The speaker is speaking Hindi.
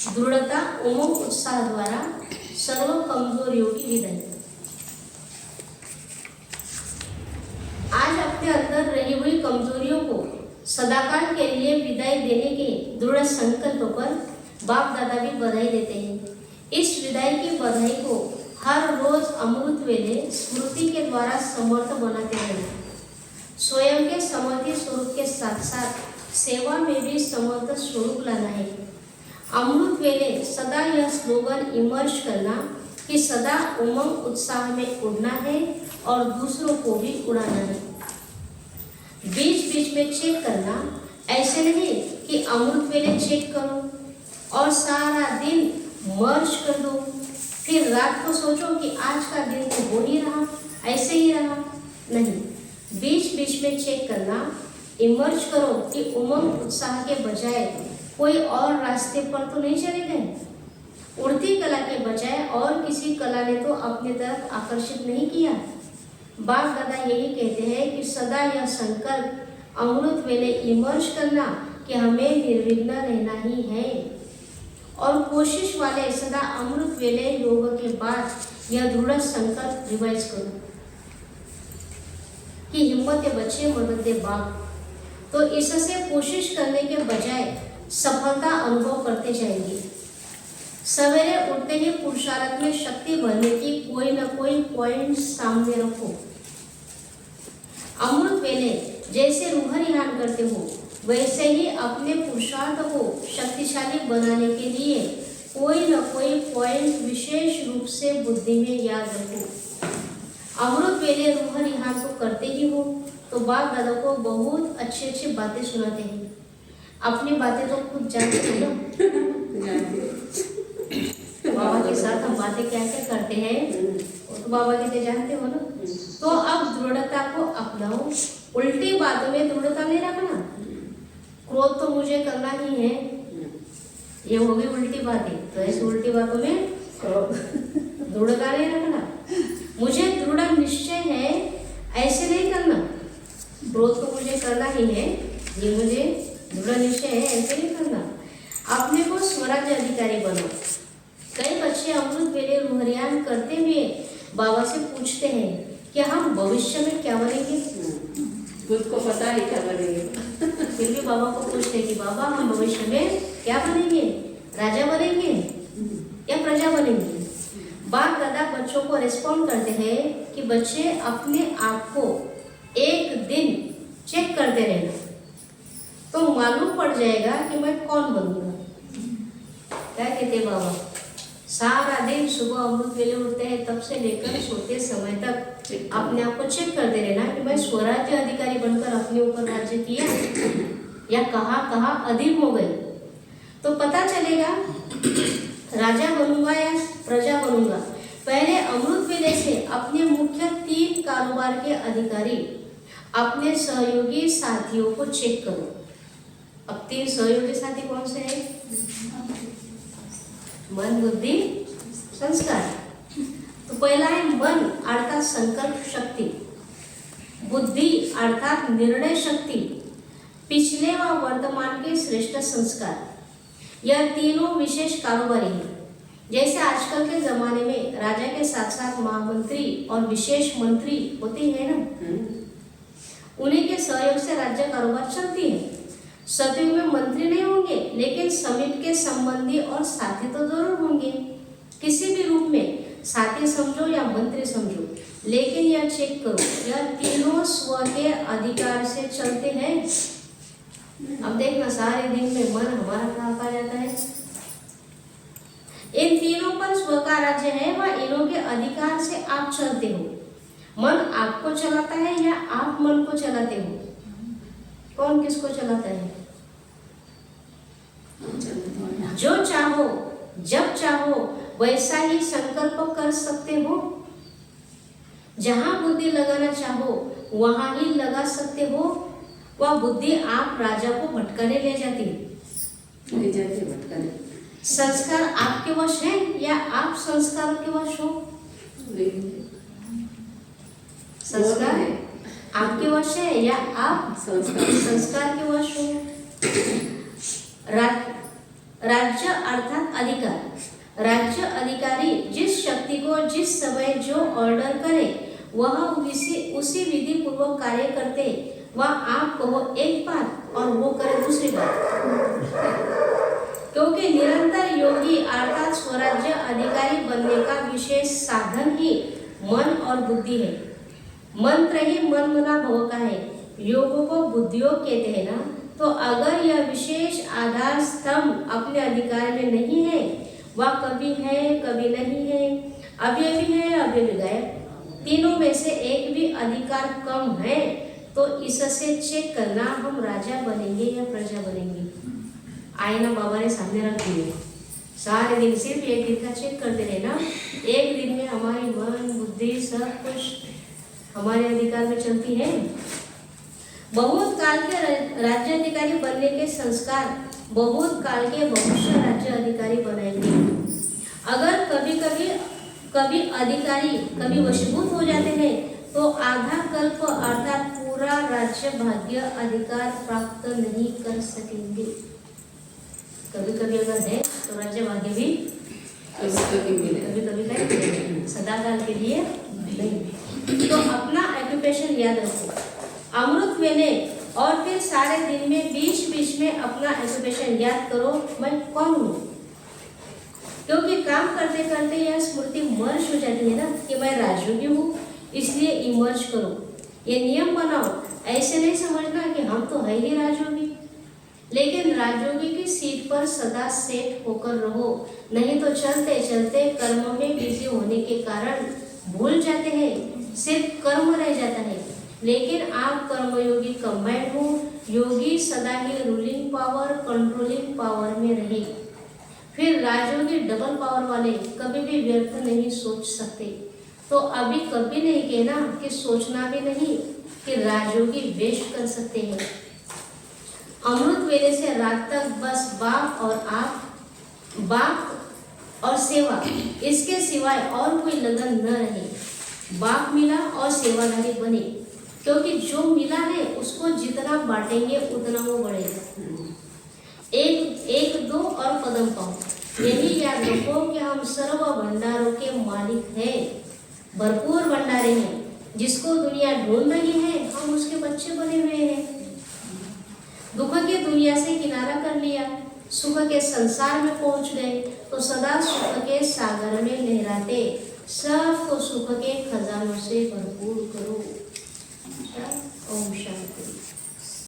दृढ़ता उमंग उत्साह द्वारा सर्व कमजोरियों की विदाई। आज अपने अंदर रही हुई कमजोरियों को सदाकाल के लिए विदाई देने के दृढ़ संकल्प पर बाप दादा भी बधाई देते हैं। इस विदाई की बधाई को हर रोज अमृत वेले स्मृति के द्वारा समर्थ बनाते हैं। स्वयं के समर्थी स्वरूप के साथ साथ सेवा में भी समर्थ स्वरूप लाना है। अमृत वेले सदा यह स्लोगन इमर्श करना कि सदा उमंग उत्साह में उड़ना है और दूसरों को भी उड़ाना है। बीच बीच में चेक करना, ऐसे नहीं कि अमृत वेले चेक करो और सारा दिन मर्ज कर दो, फिर रात को सोचो कि आज का दिन तो हो ही रहा, ऐसे ही रहा। नहीं, बीच बीच में चेक करना, इमर्ज करो कि उमंग उत्साह के बजाय कोई और रास्ते पर तो नहीं चले गए। उड़ती कला के बजाय और किसी कला ने तो अपनी तरफ आकर्षित नहीं किया। बाप दादा यही कहते हैं कि सदा यह संकल्प अमृत वेले इमर्ज करना कि हमें निर्विघ्न रहना ही है। और कोशिश वाले सदा अमृत वेले योग के बाद यह दृढ़ संकल्प रिवाइज करो कि हिम्मत के बच्चे मदद दे बाप। तो इससे कोशिश करने के बजाय सफलता अनुभव करते जाएंगे। सवेरे उठते ही पुरुषार्थ में शक्ति भरने की कोई न कोई पॉइंट सामने रखो। अमृत वेले जैसे रूह रिहान करते हो, वैसे ही अपने पुरुषार्थ को शक्तिशाली बनाने के लिए कोई न कोई पॉइंट विशेष रूप से बुद्धि में याद रखो। अमृत वेले रूह रिहान तो करते ही हो, तो बाप दादा को बहुत अच्छी अच्छी बातें सुनाते हैं। अपनी बातें तो खुद जानते हो ना। बाबा के साथ हम बातें क्या क्या करते हैं तो बाबा कहते जानते हो ना। तो अब दृढ़ता को अपनाओ, उल्टी बातों में दृढ़ता नहीं रखना। क्रोध तो मुझे करना ही है, ये हो गई उल्टी बातें। तो ऐसी उल्टी बातों में दृढ़ता नहीं रखना। मुझे दृढ़ निश्चय है, ऐसे नहीं करना। क्रोध तो मुझे करना ही है, ये मुझे दृढ़ निश्चय है, ऐसे नहीं करना। अपने को स्वराज्य अधिकारी बनाओ। कई बच्चे अमृत वेले रूहरियान करते हुए बाबा से पूछते हैं कि हम भविष्य में क्या बनेंगे। खुद को पता है क्या बनेंगे, फिर भी बाबा को पूछते हैं कि बाबा हम भविष्य में क्या बनेंगे, राजा बनेंगे या प्रजा बनेंगे। बाप दादा बच्चों को रिस्पॉन्ड करते हैं कि बच्चे अपने आप को एक दिन चेक करते रहना, तो मालूम पड़ जाएगा कि मैं कौन बनूंगा। क्या कहते बाबा, सारा दिन सुबह अमृत वेले उठते हैं तब से लेकर सोते समय तक अपने आप को चेक करते रहना कि मैं स्वराज्य अधिकारी बनकर अपने ऊपर राज्य किया या कहाँ अधीन हो गए। तो पता चलेगा राजा बनूंगा या प्रजा बनूंगा। पहले अमृत वेले से अपने मुख्य 3 कारोबार के अधिकारी अपने सहयोगी साथियों को चेक करो। अब 3 सहयोगी साथी कौन से हैं? मन, बुद्धि, संस्कार। तो पहला है मन अर्थात संकल्प शक्ति, बुद्धि अर्थात निर्णय शक्ति, पिछले व वर्तमान के श्रेष्ठ संस्कार। यह तीनों विशेष कारोबारी हैं। जैसे आजकल के जमाने में राजा के साथ साथ महामंत्री और विशेष मंत्री होते हैं ना, उन्हीं के सहयोग से राज्य कारोबार चलती है। सतयुग में मंत्री नहीं होंगे, लेकिन समीप के संबंधी और साथी तो जरूर होंगे। किसी भी रूप में साथी समझो या मंत्री समझो, लेकिन यह चेक करो यह तीनों स्व के अधिकार से चलते हैं। अब देखना सारे दिन में मन हमारा कहाँ पा जाता है। इन तीनों पर स्व का राज्य है व इन्हों के अधिकार से आप चलते हो। मन आपको चलाता है या आप मन को चलाते हो? कौन किसको चलाता है? जो चाहो जब चाहो वैसा ही संकल्प कर सकते हो। जहां बुद्धि लगाना चाहो वहां ही लगा सकते हो। वह बुद्धि आप राजा को भटकाने ले जाती भटकाने। संस्कार आपके वश है या आप संस्कारों के वश हो? संस्कार आपके वश है या आप संस्कार के वश हो? राज्य अर्थात अधिकार। राज्य अधिकारी जिस शक्ति को जिस समय जो ऑर्डर करे वह उसी विधि पूर्वक कार्य करते, वह आप कहो एक बात और वो करे दूसरी बात। क्योंकि निरंतर योगी अर्थात स्वराज्य अधिकारी बनने का विशेष साधन ही मन और बुद्धि है। मंत्र ही मन मना भव का है, योग को बुद्धियोग कहते हैं ना। तो अगर यह विशेष आधार स्तंभ अपने अधिकार में नहीं है, वह कभी है कभी नहीं है, अभी भी है अभी भी गायब, तीनों में से एक भी अधिकार कम है, तो इससे चेक करना हम राजा बनेंगे या प्रजा बनेंगे। आईना बाबा ने सामने रख दिए, सारे दिन सिर्फ एक दिन का चेक करते रहे ना। एक दिन में हमारी मन बुद्धि सब कुछ हमारे अधिकार में चलती है। बहुत काल के राज्य अधिकारी बनने के संस्कार बहुत काल के भविष्य राज्य अधिकारी बनाएंगे। अगर कभी अधिकारी कभी वशीभूत हो जाते हैं तो आधा कल्प अर्थात पूरा राज्य भाग्य अधिकार प्राप्त नहीं कर सकेंगे। कभी कभी अगर है तो राज्य भाग्य भी कभी कभी सदा काल के लिए नहीं। तो अपना ऑक्यूपेशन याद रखो, अमृत वेले और फिर सारे दिन में बीच बीच में अपना ऑक्यूपेशन याद करो, मैं कौन हूँ। क्योंकि काम करते करते यह स्मृति मर्ज हो जाती है ना कि मैं राजयोगी हूँ, इसलिए इमर्ज करो। ये नियम बनाओ, ऐसे नहीं समझना कि हम तो है ही राजयोगी, लेकिन राजयोगी की सीट पर सदा सेट होकर रहो, नहीं तो चलते चलते कर्म में बिजी होने के कारण भूल जाते हैं, सिर्फ कर्म रह जाता है। लेकिन आप कर्मयोगी कंबाइंड हो, योगी सदा ही रूलिंग पावर कंट्रोलिंग पावर में रहे। फिर राजयोगी डबल पावर वाले कभी भी व्यर्थ नहीं सोच सकते। तो अभी कभी नहीं कहना कि सोचना भी नहीं कि राजयोगी वेस्ट कर सकते हैं। अमृत वेले से रात तक बस बाप और आप, बाप और सेवा, इसके सिवाय और कोई लगन न रहे। बाप मिला और सेवाधारी बने, क्योंकि जो मिला है उसको जितना बांटेंगे उतना वो बढ़ेगा। एक दो और पदम पाओ, यही याद रखो कि हम सर्व भंडारों के मालिक हैं, भरपूर भंडारे हैं। जिसको दुनिया ढूंढ रही है हम उसके बच्चे बने हुए हैं। दुख के दुनिया से किनारा कर लिया, सुख के संसार में पहुंच गए, तो सदा सुख के सागर में लहराते सबको सुख के खजानों से भरपूर करो।